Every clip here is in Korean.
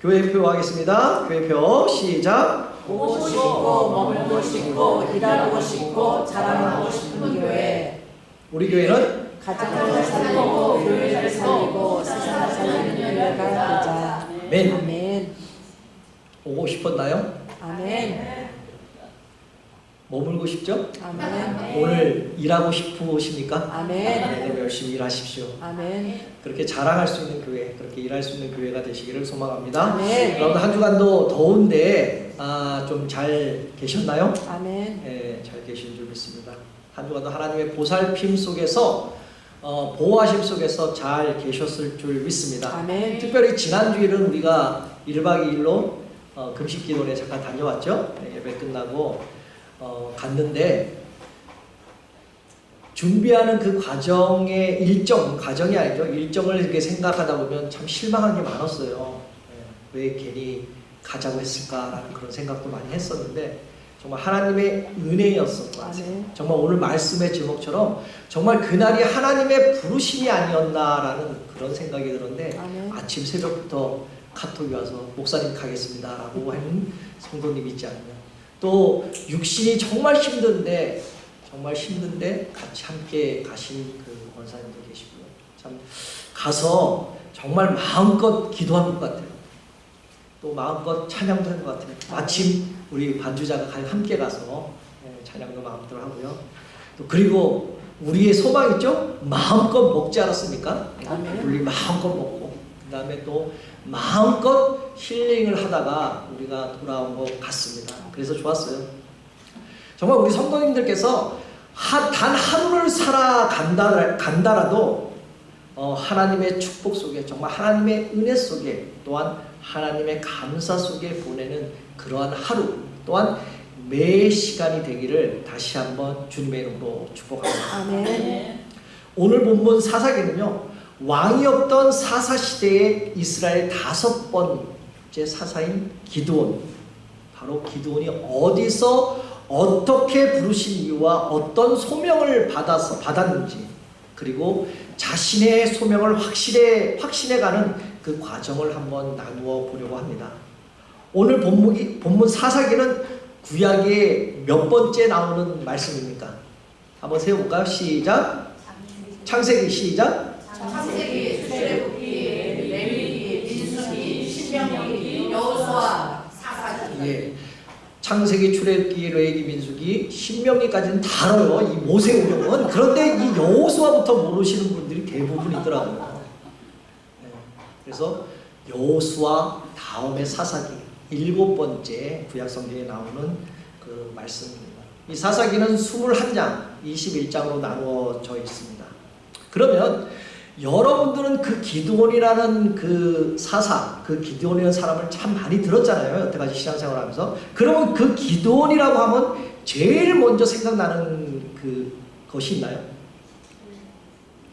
교회표 하겠습니다. 교회표 시작. 보고 싶고 머물고 싶고 일하고 싶고 자랑하고 싶은 교회. 우리 교회는 가정을 살리고 교회를 살리고 세상을 살리는 교회가 되자. 아멘. 아멘. 오고 싶었나요? 아멘. 머물고 싶죠? 아멘. 오늘 일하고 싶으십니까? 아멘. 네, 그럼 열심히 일하십시오. 아멘. 그렇게 자랑할 수 있는 교회, 그렇게 일할 수 있는 교회가 되시기를 소망합니다. 아멘. 여러분 한 주간도 더운데 좀 잘 계셨나요? 아멘. 네, 잘 계신 줄 믿습니다. 한 주간도 하나님의 보살핌 속에서 보호하심 속에서 잘 계셨을 줄 믿습니다. 아멘. 특별히 지난주일은 우리가 1박 2일로 금식기도에 잠깐 다녀왔죠. 네, 예배 끝나고 갔는데 준비하는 그 과정의 과정이 아니죠. 일정을 이렇게 생각하다 보면 참 실망한 게 많았어요. 왜 괜히 가자고 했을까라는 그런 생각도 많이 했었는데 정말 하나님의 은혜였을 것 같아요. 아멘. 정말 오늘 말씀의 제목처럼 정말 그날이 하나님의 부르심이 아니었나라는 그런 생각이 들었는데 아멘. 아침 새벽부터 카톡이 와서 목사님 가겠습니다 라고 하는 성도님이 있지 않나요? 또 육신이 정말 힘든데 같이 함께 가신 그 원사님도 계시고요. 참 가서 정말 마음껏 기도한 것 같아요. 또 마음껏 찬양도 한 것 같아요. 마침 우리 반주자가 함께 가서 찬양도 마음대로 하고요. 또 그리고 우리의 소망 있죠? 마음껏 먹지 않았습니까? 아멘. 우리 마음껏 먹고 그 다음에 또 마음껏 힐링을 하다가 우리가 돌아온 것 같습니다. 그래서 좋았어요. 정말 우리 성도님들께서 단 하루를 살아간다라도 하나님의 축복 속에 정말 하나님의 은혜 속에 또한 하나님의 감사 속에 보내는 그러한 하루 또한 매 시간이 되기를 다시 한번 주님의 이름으로 축복합니다. 아멘. 오늘 본문 사사기는요, 왕이 없던 사사시대의 이스라엘 5번째 사사인 기드온, 바로 기드온이 어디서 어떻게 부르신 이유와 어떤 소명을 받았는지, 그리고 자신의 소명을 확신해가는 그 과정을 한번 나누어 보려고 합니다. 오늘 본문 사사기는 구약의 몇 번째 나오는 말씀입니까? 한번 세워볼까요? 시작. 창세기 시작. 창세기, 출애굽기, 레위기, 민수기, 신명기, 여호수아, 사사기. 예. 창세기, 출애굽기, 레위기, 민수기, 신명기까지는 다 알아요. 이 모세오경은. 그런데 이 여호수아부터 모르시는 분들이 대부분 있더라고요. 네. 그래서 여호수아 다음에 사사기 7번째 구약성경에 나오는 그 말씀입니다. 이 사사기는 21장, 21장으로 나누어져 있습니다. 그러면 여러분들은 그 기드온이라는 그 사사, 그 기드온이라는 사람을 참 많이 들었잖아요. 여태까지 신앙생활을 하면서. 그러면 그 기드온이라고 하면 제일 먼저 생각나는 그것이 있나요?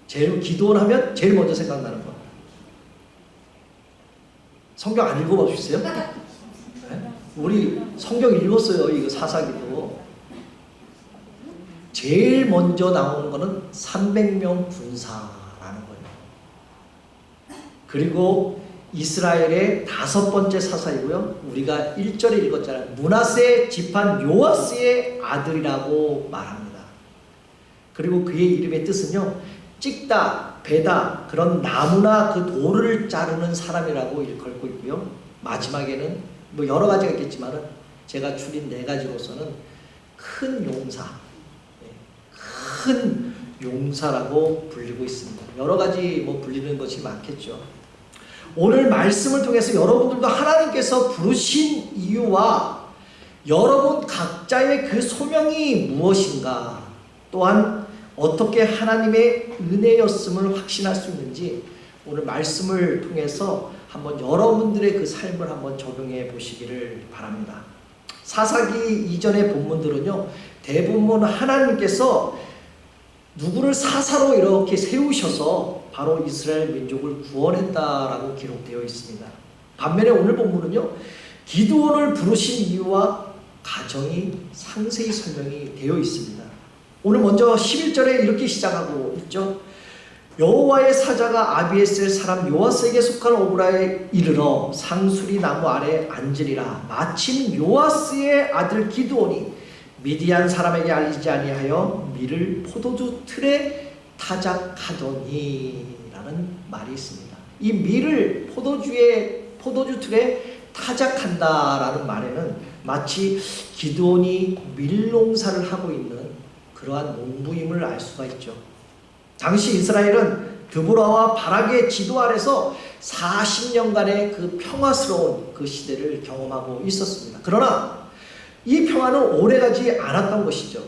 기드온 하면 제일 먼저 생각나는 것. 성경 안 읽어보셨어요? 네? 우리 성경 읽었어요. 이거 사사기도. 제일 먼저 나오는 거는 300명 군사라는 거예요. 그리고 이스라엘의 5번째 사사이고요. 우리가 1절에 읽었잖아요. 므낫세 지판 요아스의 아들이라고 말합니다. 그리고 그의 이름의 뜻은요, 찍다, 베다, 그런 나무나 그 돌을 자르는 사람이라고 일컬고 있고요. 마지막에는 뭐 여러 가지가 있겠지만은 제가 줄인 4가지로서는 큰 용사, 큰 용사라고 불리고 있습니다. 여러 가지 뭐 불리는 것이 많겠죠. 오늘 말씀을 통해서 여러분들도 하나님께서 부르신 이유와 여러분 각자의 그 소명이 무엇인가, 또한 어떻게 하나님의 은혜였음을 확신할 수 있는지 오늘 말씀을 통해서 한번 여러분들의 그 삶을 한번 적용해 보시기를 바랍니다. 사사기 이전의 본문들은요, 대부분 하나님께서 누구를 사사로 이렇게 세우셔서 바로 이스라엘 민족을 구원했다라고 기록되어 있습니다. 반면에 오늘 본문은요, 기드온을 부르신 이유와 가정이 상세히 설명이 되어 있습니다. 오늘 먼저 11절에 이렇게 시작하고 있죠. 여호와의 사자가 아비에셀 사람 요아스에게 속한 오브라에 이르러 상수리 나무 아래 앉으리라. 마침 요아스의 아들 기드온이 미디안 사람에게 알리지 아니하여 밀을 포도주 틀에 타작하더니 라는 말이 있습니다. 이 밀을 포도주 틀에 타작한다라는 말에는 마치 기드온이 밀농사를 하고 있는 그러한 농부임을 알 수가 있죠. 당시 이스라엘은 드보라와 바락의 지도 아래서 40년간의 그 평화스러운 그 시대를 경험하고 있었습니다. 그러나 이 평화는 오래가지 않았던 것이죠.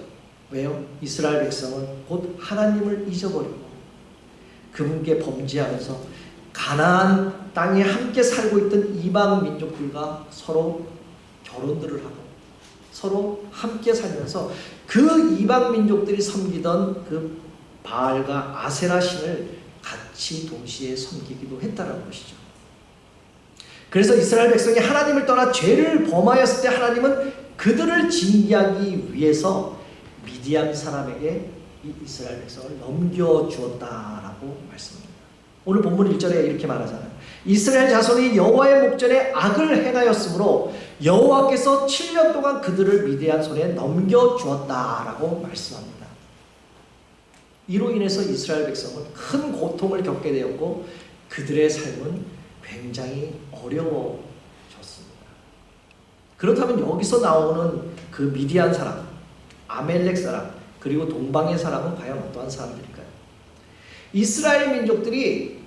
왜요? 이스라엘 백성은 곧 하나님을 잊어버리고 그분께 범죄하면서 가나안 땅에 함께 살고 있던 이방 민족들과 서로 결혼들을 하고 서로 함께 살면서 그 이방 민족들이 섬기던 그 바알과 아세라 신을 같이 동시에 섬기기도 했다는 것이죠. 그래서 이스라엘 백성이 하나님을 떠나 죄를 범하였을 때 하나님은 그들을 징계하기 위해서 미디안 사람에게 이 이스라엘 백성을 넘겨주었다라고 말씀합니다. 오늘 본문 1절에 이렇게 말하잖아요. 이스라엘 자손이 여호와의 목전에 악을 행하였으므로 여호와께서 7년 동안 그들을 미디안 손에 넘겨주었다라고 말씀합니다. 이로 인해서 이스라엘 백성은 큰 고통을 겪게 되었고 그들의 삶은 굉장히 어려워졌습니다. 그렇다면 여기서 나오는 그 미디안 사람, 아멜렉 사람, 그리고 동방의 사람은 과연 어떠한 사람들일까요? 이스라엘 민족들이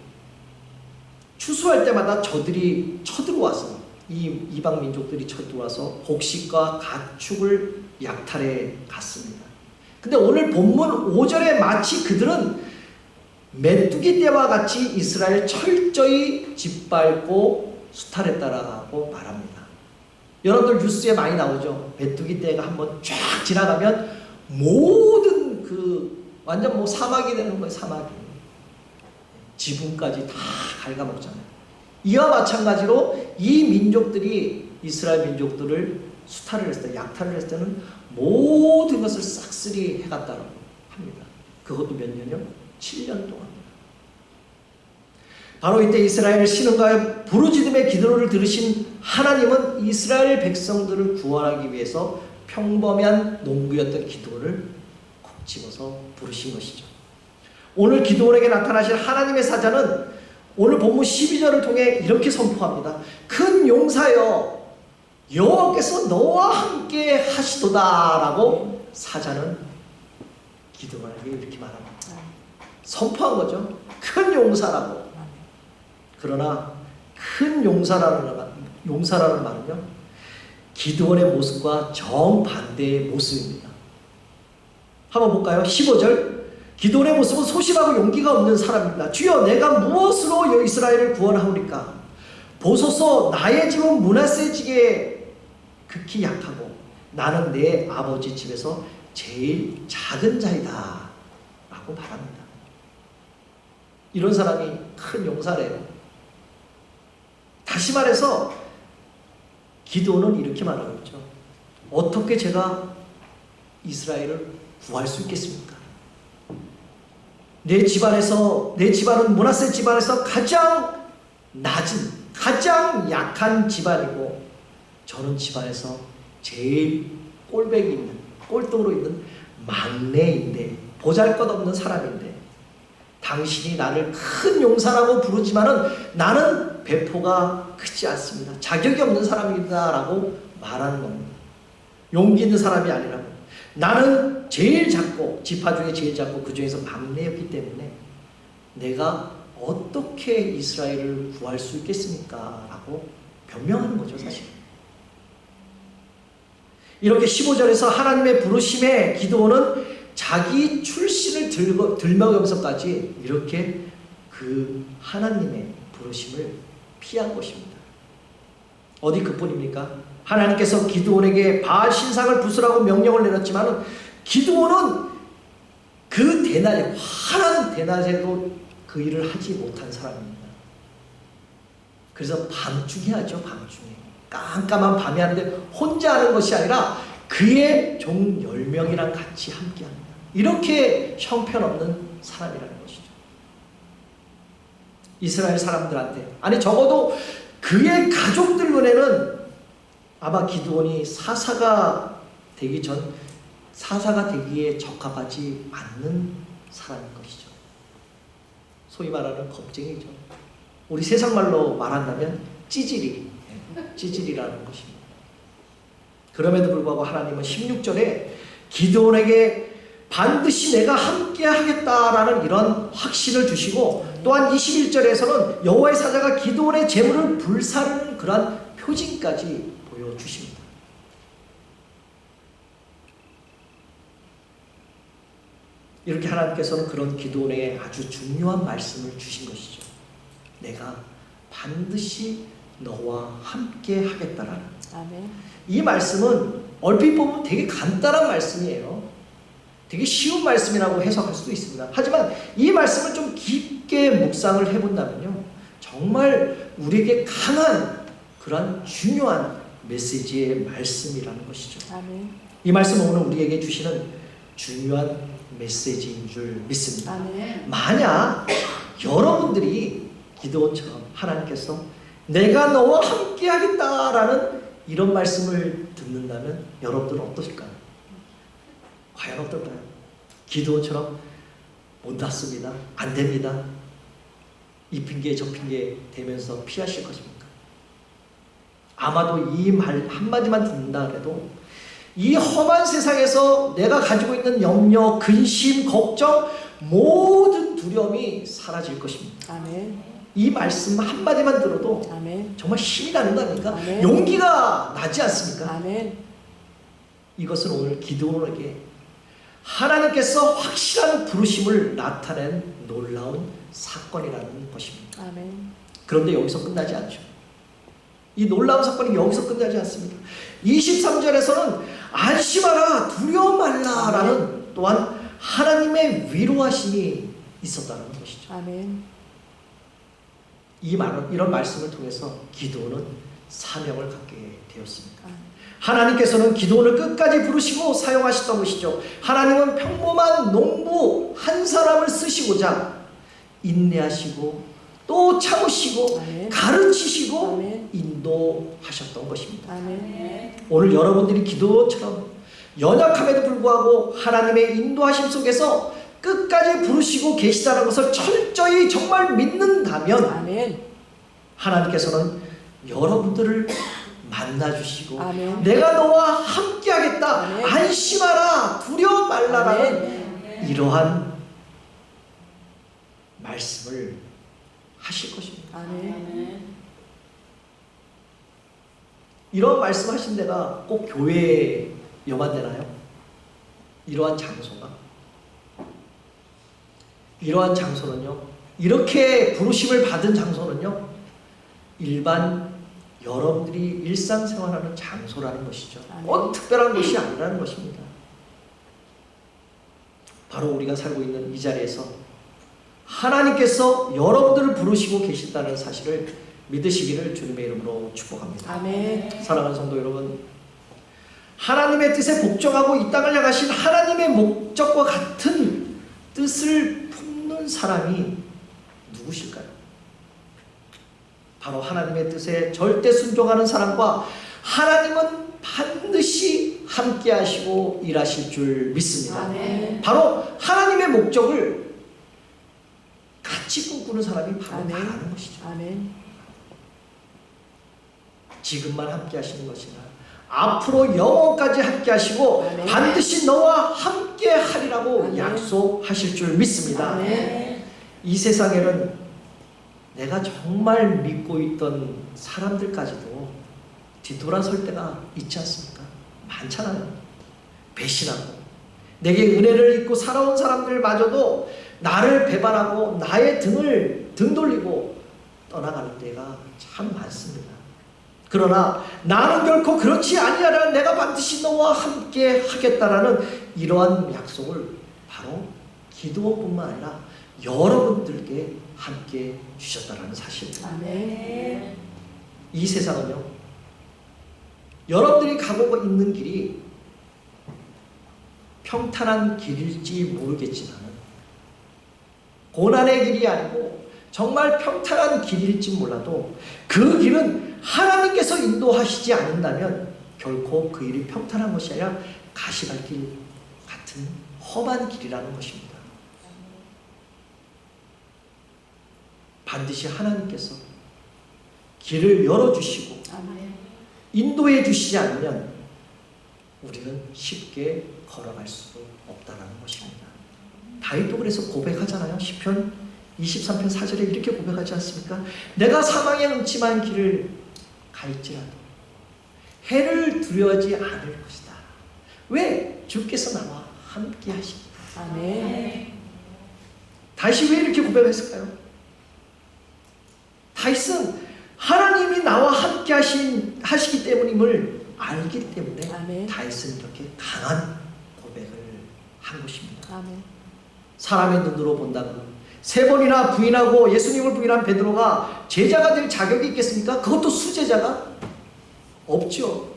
추수할 때마다 저들이 쳐들어와서 이 이방 민족들이 쳐들어와서 곡식과 가축을 약탈해 갔습니다. 근데 오늘 본문 5절에 마치 그들은 메뚜기 떼와 같이 이스라엘 철저히 짓밟고 수탈했다라고 말합니다. 여러분들 뉴스에 많이 나오죠. 메뚜기 떼가 한번 쫙 지나가면 모든 그 완전 뭐 사막이 되는 거예요. 사막이. 지붕까지 다 갉아먹잖아요. 이와 마찬가지로 이 민족들이 이스라엘 민족들을 수탈을 했을 때, 약탈을 했을 때는 모든 것을 싹쓸이 해갔다고 합니다. 그것도 몇 년이요? 7년 동안. 바로 이때 이스라엘 신음과 부르짖음의 기도를 들으신 하나님은 이스라엘 백성들을 구원하기 위해서 평범한 농부였던 기도를 콕 집어서 부르신 것이죠. 오늘 기도원에게 나타나신 하나님의 사자는 오늘 본문 12절을 통해 이렇게 선포합니다. 큰 용사여 여호와께서 너와 함께 하시도다라고 사자는 기드온에게 이렇게 말합니다. 선포한 거죠. 큰 용사라고. 그러나 큰 용사라는 말은요, 기드온의 모습과 정반대의 모습입니다. 한번 볼까요? 15절. 기드온의 모습은 소심하고 용기가 없는 사람입니다. 주여, 내가 무엇으로 이스라엘을 구원하오리까? 보소서, 나의 집은 므낫세 집에 극히 약하고 나는 내 아버지 집에서 제일 작은 자이다 라고 말합니다. 이런 사람이 큰 용사래요. 다시 말해서 기드온은 이렇게 말하고 있죠. 어떻게 제가 이스라엘을 구할 수 있겠습니까? 내 집안은 므낫세 집안에서 가장 낮은, 가장 약한 집안이고 저는 집안에서 제일 꼴배기 있는, 꼴등으로 있는 막내인데, 보잘것없는 사람인데 당신이 나를 큰 용사라고 부르지만은 나는 배포가 크지 않습니다. 자격이 없는 사람이다 라고 말하는 겁니다. 용기 있는 사람이 아니라고. 나는 제일 작고, 지파 중에 제일 작고 그 중에서 막내였기 때문에 내가 어떻게 이스라엘을 구할 수 있겠습니까? 라고 변명하는 거죠, 사실. 이렇게 15절에서 하나님의 부르심에 기드온은 자기 출신을 들먹으면서까지 이렇게 그 하나님의 부르심을 피한 것입니다. 어디 그뿐입니까? 하나님께서 기드온에게 바알 신상을 부수라고 명령을 내렸지만 기드온은 그 대낮에, 환한 대낮에도 그 일을 하지 못한 사람입니다. 그래서 밤중에 하죠. 밤중에. 깜깜한 밤이 하는데 혼자 하는 것이 아니라 그의 종 10명이랑 같이 함께합니다. 이렇게 형편없는 사람이라는 것이죠. 이스라엘 사람들한테. 아니 적어도 그의 가족들 눈에는 아마 기드온이 사사가 되기에 적합하지 않는 사람인 것이죠. 소위 말하는 겁쟁이죠. 우리 세상 말로 말한다면 찌질이라는 것입니다. 그럼에도 불구하고 하나님은 16절에 기드온에게 반드시 내가 함께 하겠다라는 이런 확신을 주시고, 또한 21절에서는 여호와의 사자가 기드온의 재물을 불사르는 그러한 표징까지 보여주십니다. 이렇게 하나님께서는 그런 기드온에게 아주 중요한 말씀을 주신 것이죠. 내가 반드시 너와 함께 하겠다라는. 아멘. 이 말씀은 얼핏 보면 되게 간단한 말씀이에요. 되게 쉬운 말씀이라고 해석할 수도 있습니다. 하지만 이 말씀을 좀 깊게 묵상을 해본다면요, 정말 우리에게 강한 그런 중요한 메시지의 말씀이라는 것이죠. 아멘. 이 말씀은 오늘 우리에게 주시는 중요한 메시지인 줄 믿습니다. 아멘. 만약 여러분들이 기드온처럼 하나님께서 내가 너와 함께 하겠다라는 이런 말씀을 듣는다면 여러분들은 어떠실까요? 과연 어떨까요? 기드온처럼 못 닿습니다, 안 됩니다, 이 핑계 저 핑계 대면서 피하실 것입니까? 아마도 이 말 한마디만 듣는다 해도 이 험한 세상에서 내가 가지고 있는 염려, 근심, 걱정, 모든 두려움이 사라질 것입니다. 아멘. 이 말씀 한마디만 들어도 아멘. 정말 힘이 나는 거 아닙니까? 아멘. 용기가 나지 않습니까? 아멘. 이것은 오늘 기드온에게 하나님께서 확실한 부르심을 나타낸 놀라운 사건이라는 것입니다. 아멘. 그런데 여기서 끝나지 않죠. 이 놀라운 사건이 여기서 끝나지 않습니다. 23절에서는 안심하라, 두려워 말라라는 또한 하나님의 위로하심이 있었다는 것이죠. 아멘. 이런 말씀을 통해서 기드온은 사명을 갖게 되었습니다. 아멘. 하나님께서는 기드온을 끝까지 부르시고 사용하셨던 것이죠. 하나님은 평범한 농부 한 사람을 쓰시고자 인내하시고 또 참으시고 아멘. 가르치시고 아멘. 인도하셨던 것입니다. 아멘. 오늘 여러분들이 기드온처럼 연약함에도 불구하고 하나님의 인도하심 속에서 끝까지 부르시고 계시다는 것을 철저히 정말 믿는다면 아멘. 하나님께서는 여러분들을 만나주시고 아멘. 내가 너와 함께하겠다, 아멘. 안심하라, 두려워 말라라는 아멘. 이러한 말씀을 하실 것입니다. 아멘. 이런 말씀하신 데가 꼭 교회여만 되나요? 이러한 장소가? 이러한 장소는요, 이렇게 부르심을 받은 장소는요, 일반 여러분들이 일상생활하는 장소라는 것이죠. 꼭 특별한 것이 아니라는 것입니다. 바로 우리가 살고 있는 이 자리에서 하나님께서 여러분들을 부르시고 계신다는 사실을 믿으시기를 주님의 이름으로 축복합니다. 아멘. 사랑하는 성도 여러분, 하나님의 뜻에 복종하고 이 땅을 향하신 하나님의 목적과 같은 뜻을 품는 사람이 누구실까요? 바로 하나님의 뜻에 절대 순종하는 사람과 하나님은 반드시 함께 하시고 일하실 줄 믿습니다. 아멘. 바로 하나님의 목적을 같이 꿈꾸는 사람이 바로 아멘. 나라는 것이죠. 아멘. 지금만 함께 하시는 것이나 앞으로 영원까지 함께 하시고 아멘. 반드시 너와 함께 하리라고 아멘. 약속하실 줄 믿습니다. 아멘. 이 세상에는 내가 정말 믿고 있던 사람들까지도 뒤돌아설 때가 있지 않습니까? 많잖아요. 배신하고 내게 은혜를 입고 살아온 사람들마저도 나를 배반하고 나의 등 돌리고 떠나가는 때가 참 많습니다. 그러나 나는 결코 그렇지 아니하라, 내가 반드시 너와 함께 하겠다라는 이러한 약속을 바로 기드온뿐만 아니라 여러분들께 함께 주셨다라는 사실입니다. 아멘. 이 세상은요, 여러분들이 가고 있는 길이 평탄한 길일지 모르겠지만 고난의 길이 아니고 정말 평탄한 길일지 몰라도 그 길은 하나님께서 인도하시지 않는다면 결코 그 일이 평탄한 것이 아니라 가시밭길 같은 험한 길이라는 것입니다. 반드시 하나님께서 길을 열어주시고 아멘. 인도해 주시지 않으면 우리는 쉽게 걸어갈 수 없다는 것입니다. 다윗도 그래서 고백하잖아요. 시편 23편 4절에 이렇게 고백하지 않습니까? 내가 사망의 음침한 길을 갈지라도 해를 두려워하지 않을 것이다. 왜? 주께서 나와 함께 하시니까. 아멘. 다윗이 왜 이렇게 고백했을까요? 다윗은 하나님이 나와 함께 하시기 때문임을 알기 때문에 아멘. 다윗은 이렇게 강한 고백을 한 것입니다. 아멘. 사람의 눈으로 본다면 3번이나 부인하고 예수님을 부인한 베드로가 제자가 될 자격이 있겠습니까? 그것도 수제자가 없죠.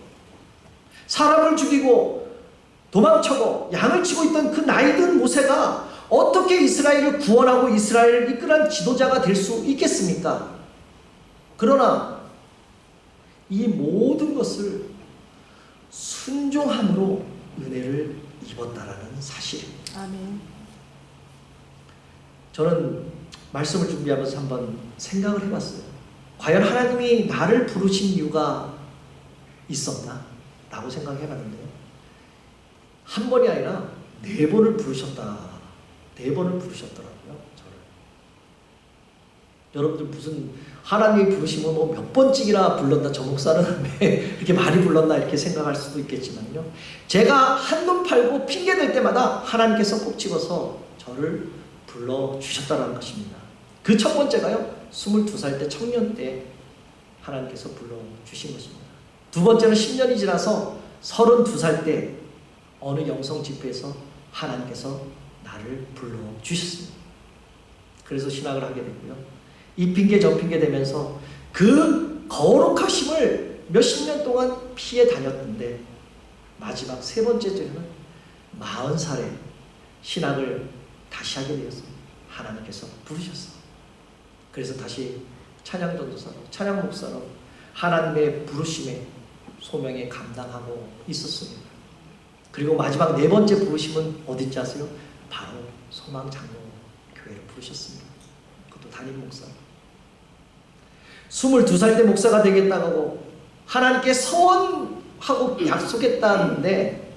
사람을 죽이고 도망쳐고 양을 치고 있던 그 나이든 모세가 어떻게 이스라엘을 구원하고 이스라엘을 이끄는 지도자가 될 수 있겠습니까? 그러나 이 모든 것을 순종함으로 은혜를 입었다라는 사실입니다. 아멘. 저는 말씀을 준비하면서 한번 생각을 해봤어요. 과연 하나님이 나를 부르신 이유가 있었나? 라고 생각해봤는데요. 한 번이 아니라 4번을 부르셨다. 4번을 부르셨더라고요. 저를. 여러분들 무슨 하나님이 부르시면 뭐 몇 번씩이나 불렀나, 저 목사는 왜 이렇게 많이 불렀나 이렇게 생각할 수도 있겠지만요. 제가 한눈 팔고 핑계댈 때마다 하나님께서 꼭 집어서 저를 불러주셨다는 것입니다. 그 첫 번째가요, 22살 때 청년 때 하나님께서 불러주신 것입니다. 두 번째는 10년이 지나서 32살 때 어느 영성 집회에서 하나님께서 나를 불러주셨습니다. 그래서 신학을 하게 됐고요. 이 핑계 저 핑계 대면서 그 거룩하심을 몇십 년 동안 피해 다녔는데 마지막 3번째 때는 40살에 신학을 다시 하게 되었습니다. 하나님께서 부르셨어. 그래서 다시 찬양 전도사로, 찬양 목사로 하나님의 부르심에 소명에 감당하고 있었습니다. 그리고 마지막 4번째 부르심은 어딘지 아세요? 바로 소망장로교회로 부르셨습니다. 그것도 담임 목사. 22살 때 목사가 되겠다고 하나님께 서원하고 약속했다는데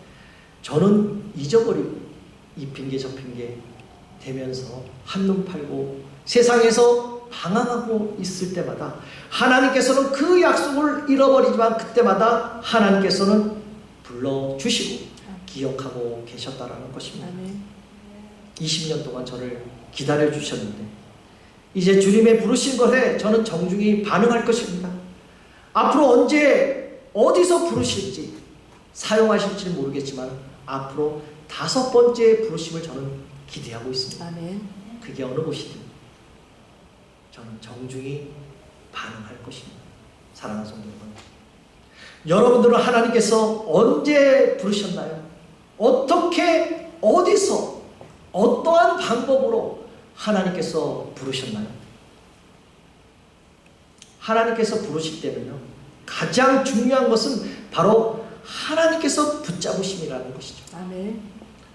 저는 잊어버리고 이 핑계 저 핑계 되면서 한눈 팔고 세상에서 방황하고 있을 때마다 하나님께서는 그 약속을 잃어버리지만 그때마다 하나님께서는 불러주시고 기억하고 계셨다라는 것입니다. 아멘. 20년 동안 저를 기다려주셨는데 이제 주님의 부르신 것에 저는 정중히 반응할 것입니다. 앞으로 언제 어디서 부르실지 사용하실지 모르겠지만 앞으로 5번째 부르심을 저는 기대하고 있습니다. 아멘. 그게 어느 곳이든 저는 정중히 반응할 것입니다. 사랑하는 성도 여러분, 여러분들은 하나님께서 언제 부르셨나요? 어떻게, 어디서, 어떠한 방법으로 하나님께서 부르셨나요? 하나님께서 부르실 때는요, 가장 중요한 것은 바로 하나님께서 붙잡으심이라는 것이죠. 아멘.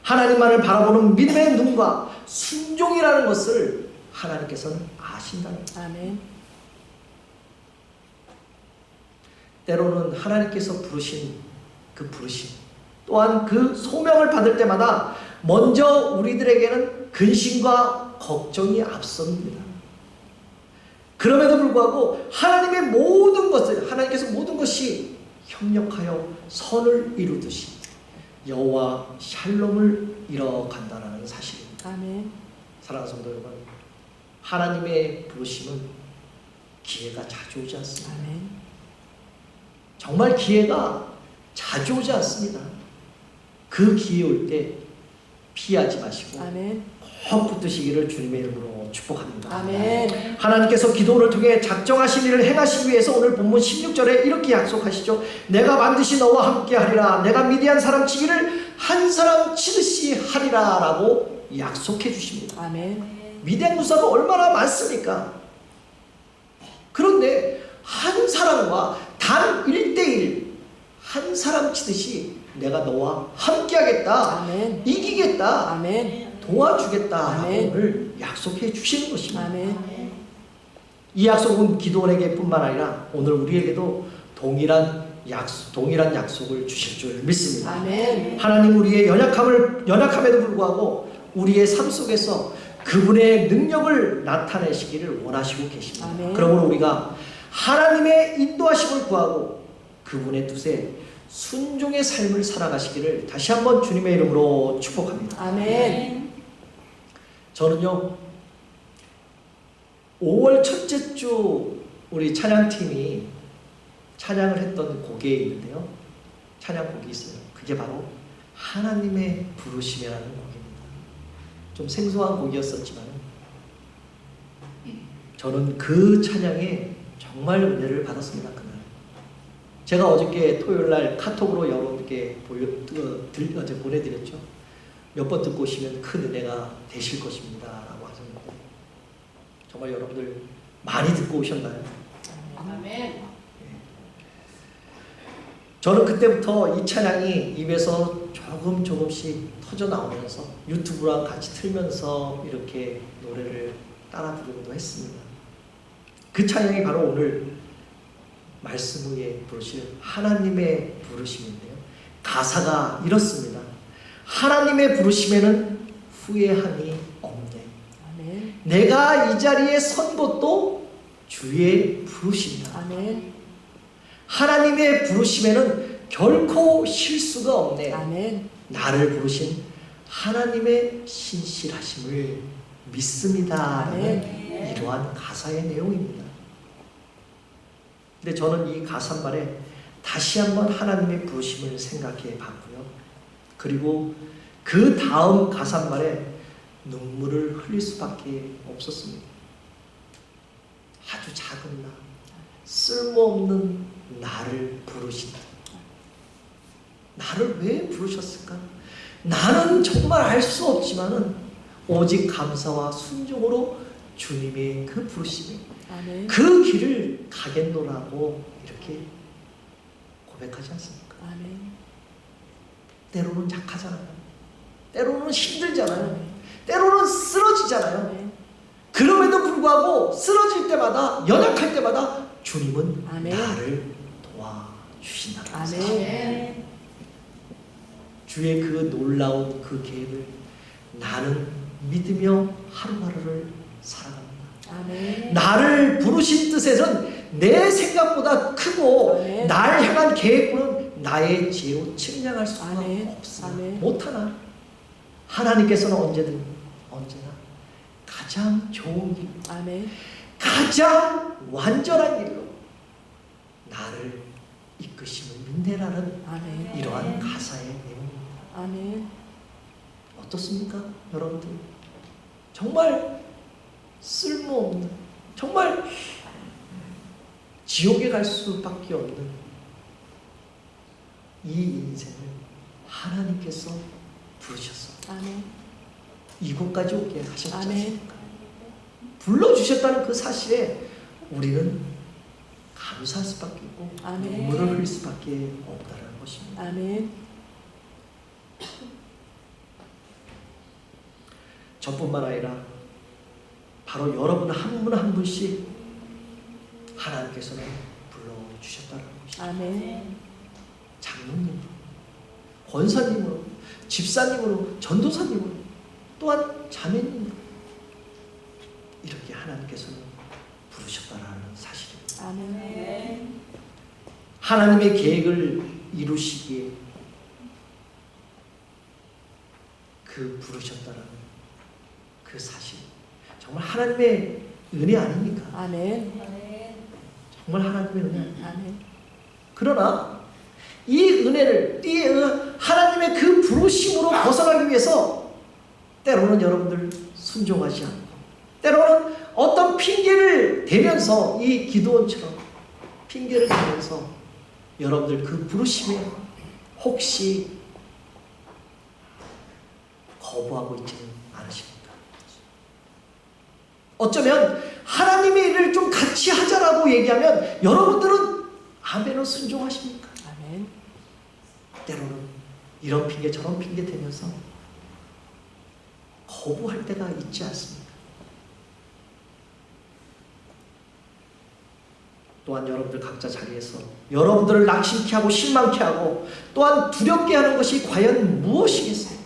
하나님만을 바라보는 믿음의 눈과 순종이라는 것을 하나님께서는 아신다는 거예요. 아멘. 때로는 하나님께서 부르신 그 부르심 또한 그 소명을 받을 때마다 먼저 우리들에게는 근심과 걱정이 앞섭니다. 그럼에도 불구하고 하나님의 모든 것을, 하나님께서 모든 것이 협력하여 선을 이루듯이 여호와 샬롬을 이뤄간다는 사실입니다. 아멘. 사랑하는 성도 여러분, 하나님의 부르심은 기회가 자주 오지 않습니다. 아멘. 정말 기회가 자주 오지 않습니다. 그 기회 올 때 피하지 마시고 아멘. 꼭 붙드시기를 주님의 이름으로 축복합니다. 아멘. 하나님께서 기도를 통해 작정하신 일을 행하시기 위해서 오늘 본문 16절에 이렇게 약속하시죠. 내가 반드시 너와 함께 하리라. 내가 미디안 사람 치기를 한 사람 치듯이 하리라 라고 약속해 주십니다. 아멘. 미디안 유사가 얼마나 많습니까? 그런데 한 사람과 단 1대1 한 사람 치듯이 내가 너와 함께하겠다, 아멘. 이기겠다, 아멘. 도와주겠다라고 아멘. 오늘 약속해 주시는 것입니다. 아멘. 이 약속은 기도원에게뿐만 아니라 오늘 우리에게도 동일한 약속을 주실 줄 믿습니다. 아멘. 하나님 우리의 연약함에도 불구하고 우리의 삶 속에서 그분의 능력을 나타내시기를 원하시고 계십니다. 아멘. 그러므로 우리가 하나님의 인도하심을 구하고 그분의 뜻에 순종의 삶을 살아가시기를 다시 한번 주님의 이름으로 축복합니다. 아멘. 저는요 5월 첫째 주 우리 찬양팀이 찬양을 했던 곡에 있는데요, 찬양곡이 있어요. 그게 바로 하나님의 부르심이라는 곡입니다. 좀 생소한 곡이었었지만 저는 그 찬양에 정말 은혜를 받았습니다. 그날 제가 어저께 토요일날 카톡으로 여러분께 어제 보내드렸죠. 몇 번 듣고 오시면 큰 은혜가 되실 것입니다 라고 하셨는데 정말 여러분들 많이 듣고 오셨나요? 아멘. 저는 그때부터 이 찬양이 입에서 조금씩 터져 나오면서 유튜브랑 같이 틀면서 이렇게 노래를 따라 부르기도 했습니다. 그 찬양이 바로 오늘 말씀 후에 부르실 하나님의 부르심인데요, 가사가 이렇습니다. 하나님의 부르심에는 후회함이 없네. 아멘. 내가 이 자리에 선 것도 주의 부르심이다. 아멘. 하나님의 부르심에는 결코 실수가 없네. 아멘. 나를 부르신 하나님의 신실하심을 믿습니다. 아멘. 이러한 가사의 내용입니다. 근데 저는 이 가사말에 다시 한번 하나님의 부르심을 생각해 봤고요. 그리고 그 다음 가사말에 눈물을 흘릴 수밖에 없었습니다. 아주 작은 나, 쓸모없는 나를 부르신다. 나를 왜 부르셨을까? 나는 정말 알 수 없지만은 오직 감사와 순종으로 주님의 그 부르심에 아멘. 그 길을 가겠노라고 이렇게 고백하지 않습니까? 아멘. 때로는 약하잖아요. 때로는 힘들잖아요. 아멘. 때로는 쓰러지잖아요. 아멘. 그럼에도 불구하고 쓰러질 때마다, 연약할 때마다 주님은 아멘. 나를 도와주신다는 것입니다. 아멘. 주의 그 놀라운 그 계획을 나는 믿으며 하루하루를 살아갑니다. 아멘. 나를 부르신 뜻에는 내 생각보다 크고 아멘. 날 향한 계획으로는 나의 지혜로 측량할 수가 아멘. 없습니다. 아멘. 못하나 하나님께서는 언제나 가장 좋은 길, 아멘. 가장 완전한 길로 나를 이끄심을 믿네라는 아멘. 이러한 가사의 내용입니다. 아멘. 어떻습니까? 여러분들 정말 쓸모없는, 정말 지옥에 갈 수밖에 없는 이 인생을 하나님께서 부르셨어. 아멘. 이곳까지 오게 하셨지 아멘. 않습니까? 불러주셨다는 그 사실에 우리는 감사할 수밖에 없고 아멘. 눈물을 흘릴 수밖에 없다는 것입니다. 아멘. 저뿐만 아니라 바로 여러분 한 분 한 분씩 하나님께서는 불러주셨다는 것입니다. 아멘. 장로님으로, 권사님으로, 집사님으로, 전도사님으로, 또한 자매님으로 이렇게 하나님께서는 부르셨다는 사실입니다. 아멘. 하나님의 계획을 이루시기에 그 부르셨다는 그 사실, 정말 하나님의 은혜 아닙니까? 아멘. 정말 하나님의 은혜. 아멘. 그러나 이 은혜를, 이 하나님의 그 부르심으로 벗어나기 위해서 때로는 여러분들 순종하지 않고, 때로는 어떤 핑계를 대면서, 이 기도원처럼 핑계를 대면서 여러분들 그 부르심에 혹시 거부하고 있지는 않으십니까? 어쩌면 하나님의 일을 좀 같이 하자라고 얘기하면 여러분들은 아멘으로 순종하십니까? 아멘. 때로는 이런 핑계 저런 핑계 대면서 거부할 때가 있지 않습니까? 또한 여러분들 각자 자리에서 여러분들을 낙심케 하고 실망케 하고 또한 두렵게 하는 것이 과연 무엇이겠습니까?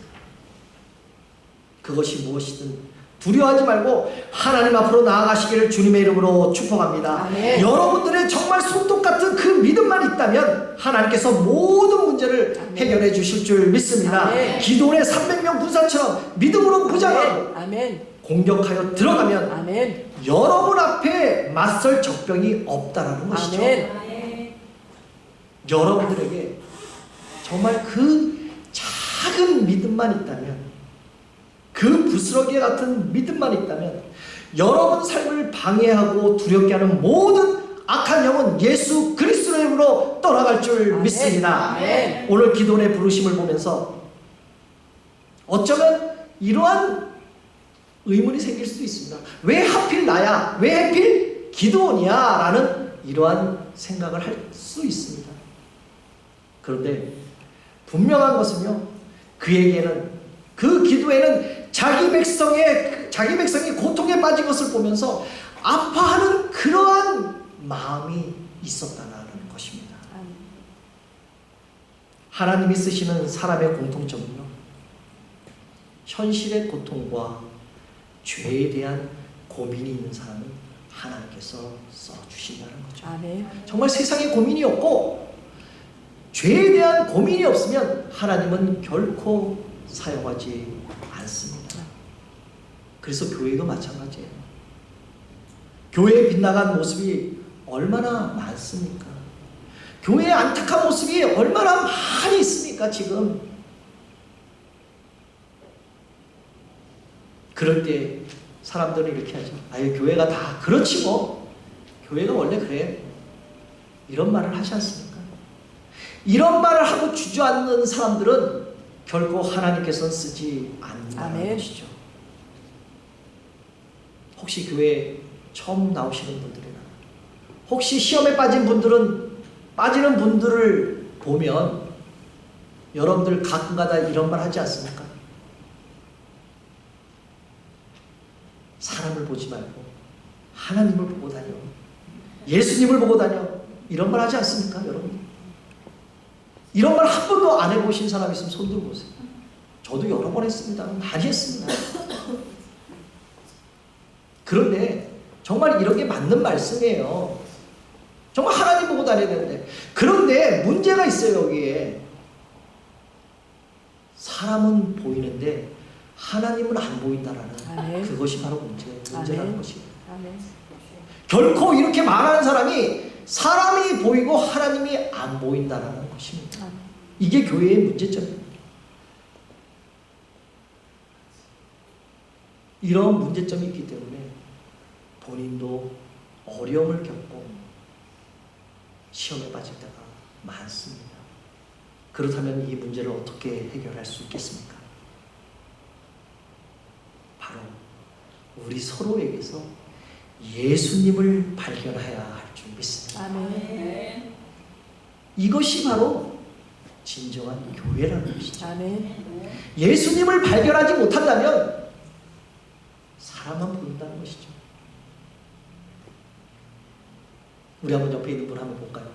그것이 무엇이든 두려워하지 말고 하나님 앞으로 나아가시기를 주님의 이름으로 축복합니다. 아멘. 여러분들의 정말 손톱 같은 그 믿음만 있다면 하나님께서 모든 문제를 아멘. 해결해 주실 줄 믿습니다. 아멘. 기도의 300명 군사처럼 믿음으로 무장하고 아멘. 공격하여 들어가면 아멘. 여러분 앞에 맞설 적병이 없다라는 것이죠. 아멘. 여러분들에게 정말 그 작은 믿음만 있다면, 그 부스러기 같은 믿음만 있다면 여러분 삶을 방해하고 두렵게 하는 모든 악한 영은 예수 그리스도의 이름으로 떠나갈 줄 아멘. 믿습니다. 아멘. 오늘 기도의 부르심을 보면서 어쩌면 이러한 의문이 생길 수도 있습니다. 왜 하필 나야? 왜 하필 기도원이야? 라는 이러한 생각을 할 수 있습니다. 그런데 분명한 것은요, 그에게는, 그 기도에는 자기 백성이 고통에 빠진 것을 보면서 아파하는 그러한 마음이 있었다는 것입니다. 하나님이 쓰시는 사람의 공통점은요, 현실의 고통과 죄에 대한 고민이 있는 사람은 하나님께서 써주신다는 거죠. 아멘. 정말 세상에 고민이 없고 죄에 대한 고민이 없으면 하나님은 결코 사용하지 않습니다. 그래서 교회도 마찬가지예요. 교회에 빗나간 모습이 얼마나 많습니까? 교회의 안타까운 모습이 얼마나 많이 있습니까, 지금? 그럴 때 사람들은 이렇게 하죠. 아유, 교회가 다 그렇지 뭐. 교회가 원래 그래. 이런 말을 하지 않습니까? 이런 말을 하고 주저앉는 사람들은 결코 하나님께서는 쓰지 않는다는 것이죠. 혹시 교회에 처음 나오시는 분들이나 혹시 시험에 빠지는 분들을 보면 여러분들 가끔가다 이런 말 하지 않습니까? 사람을 보지 말고 하나님을 보고 다녀. 예수님을 보고 다녀. 이런 말 하지 않습니까, 여러분? 이런 말 한 번도 안 해보신 사람 있으면 손 들어보세요. 저도 여러 번 했습니다. 많이 했습니다. 그런데 정말 이런 게 맞는 말씀이에요. 정말 하나님 보고 다녀야 되는데, 그런데 문제가 있어요. 여기에 사람은 보이는데 하나님은 안 보인다라는 아멘. 그것이 바로 문제라는 아멘. 것이에요. 아멘. 결코 이렇게 말하는 사람이 보이고 하나님이 안 보인다라는 것입니다. 아멘. 이게 교회의 문제점입니다. 이런 문제점이 있기 때문에 본인도 어려움을 겪고 시험에 빠질 때가 많습니다. 그렇다면 이 문제를 어떻게 해결할 수 있겠습니까? 바로 우리 서로에게서 예수님을 발견해야 할 줄 믿습니다. 아멘. 이것이 바로 진정한 교회라는 것이죠. 아멘. 예수님을 발견하지 못한다면 사람만 보인다는 것이죠. 우리 한번 옆에 있는 분 한번 볼까요?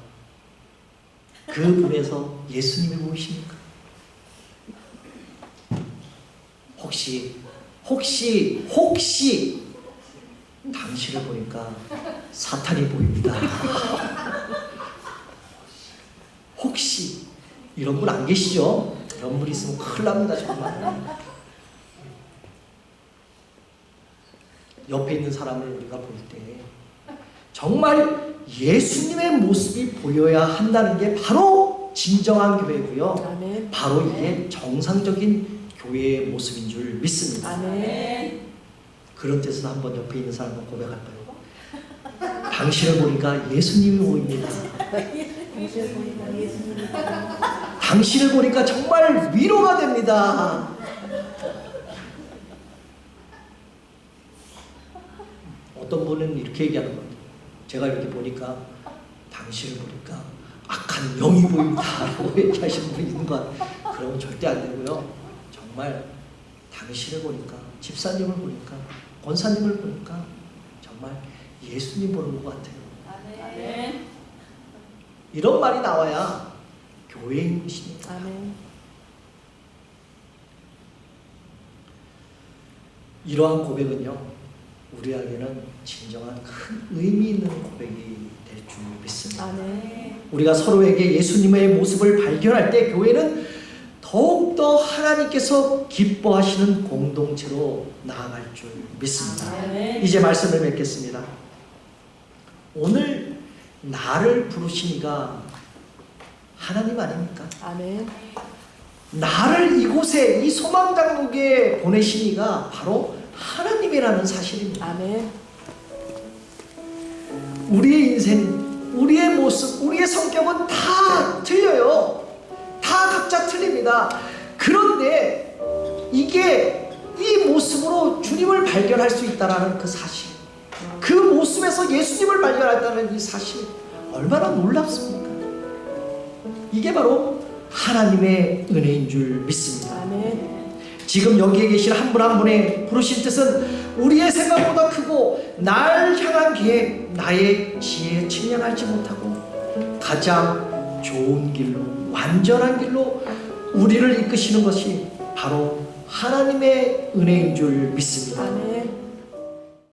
그 분에서 예수님이 보이십니까? 혹시 당신을 보니까 사탄이 보입니다. 혹시 이런 분 안 계시죠? 이런 분 있으면 큰일 납니다, 정말. 옆에 있는 사람을 우리가 볼 때 정말 예수님의 모습이 보여야 한다는 게 바로 진정한 교회고요. 아멘. 바로 이게 정상적인 교회의 모습인 줄 믿습니다. 아멘. 그런 뜻은 한번 옆에 있는 사람과 고백할까요? 당신을 보니까 예수님이 보입니다. 당신을 보니까 정말 위로가 됩니다. 어떤 분은 이렇게 얘기하는 겁니다. 제가 이렇게 보니까 당신을 보니까 악한 영이 보인다 라고 얘기하시는 분이 있는 것 같아요. 그러면 절대 안 되고요. 정말 당신을 보니까, 집사님을 보니까, 권사님을 보니까 정말 예수님 보는 것 같아요. 아멘. 이런 말이 나와야 교회인 것입니다. 아멘. 이러한 고백은요, 우리에게는 진정한 큰 의미 있는 고백이 될 줄 믿습니다. 아멘. 우리가 서로에게 예수님의 모습을 발견할 때 교회는 더욱더 하나님께서 기뻐하시는 공동체로 나아갈 줄 믿습니다. 아멘. 이제 말씀을 맺겠습니다. 오늘 나를 부르시니가 하나님 아닙니까? 아멘. 나를 이곳에 이 소망장국에 보내시니가 바로 하나님이라는 사실입니다. 아멘. 우리의 인생, 우리의 모습, 우리의 성격은 다 틀려요. 다 각자 틀립니다. 그런데 이게 이 모습으로 주님을 발견할 수 있다는 그 사실, 그 모습에서 예수님을 발견했다는 이 사실, 얼마나 놀랍습니까? 이게 바로 하나님의 은혜인 줄 믿습니다. 아멘. 지금 여기에 계신 한 분 한 분의 부르신 뜻은 우리의 생각보다 크고 날 향한 계획, 나의 지혜에 측량하지 못하고 가장 좋은 길로, 완전한 길로 우리를 이끄시는 것이 바로 하나님의 은혜인 줄 믿습니다. 아멘.